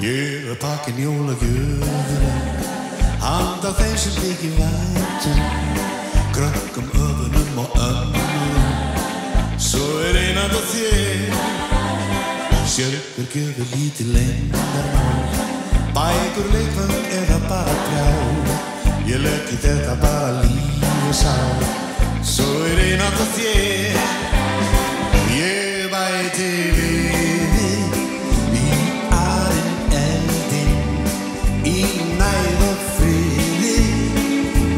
Ég pakkin jólagjöfina handa þeim sem þykir vænt krökkum, öfunum og ömmum. Svo ein handa þér, sjálfur gjöfur lítið leyndarmál, bækur, leikföng eða bara brjál. Ég legg í þetta bara líf og sál. Svo ein handa þér, ég bæti við í arinn eldinn, í næð og friði,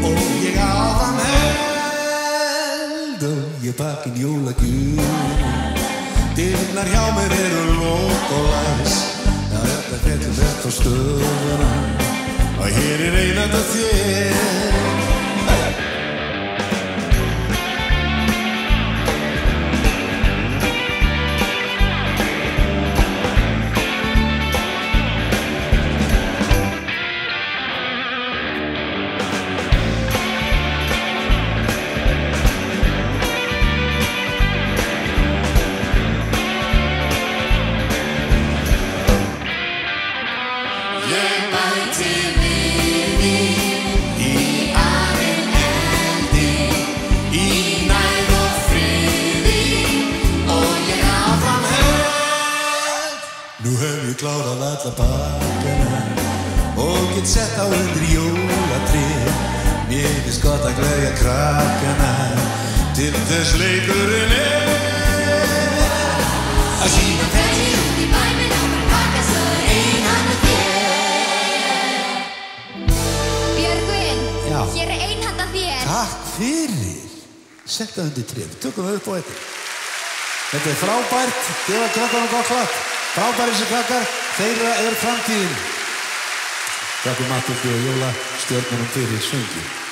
og ég áfram held. Og ég pakkin jólagjöfina, dyrnar hjá mér eru lok og læs. Já, þetta fellur rétt á stöðuna, og hér ein handa þér. Ég bæti við í arinn eldinn, í næð og friði, og ég áfram held. Nú hef ég klárað alla pakkana og get sett á undir jólatréð. Mér finnst gott að gleðja krakkana, til þess leikurinn að sýna þeim út í bæ með nokkra pakka, svo ein handa þér. Björgvin, Já. hér ein handa þér. Takk fyrir. Setta undir tréð, tökum það upp á þetta. Þetta frábært, gefa krakkanum gott klapp. Frábæri þessi krakkar, þeirra framtíðin. Takk Matthildi og Jóla, stjórnunum fyrir söngin.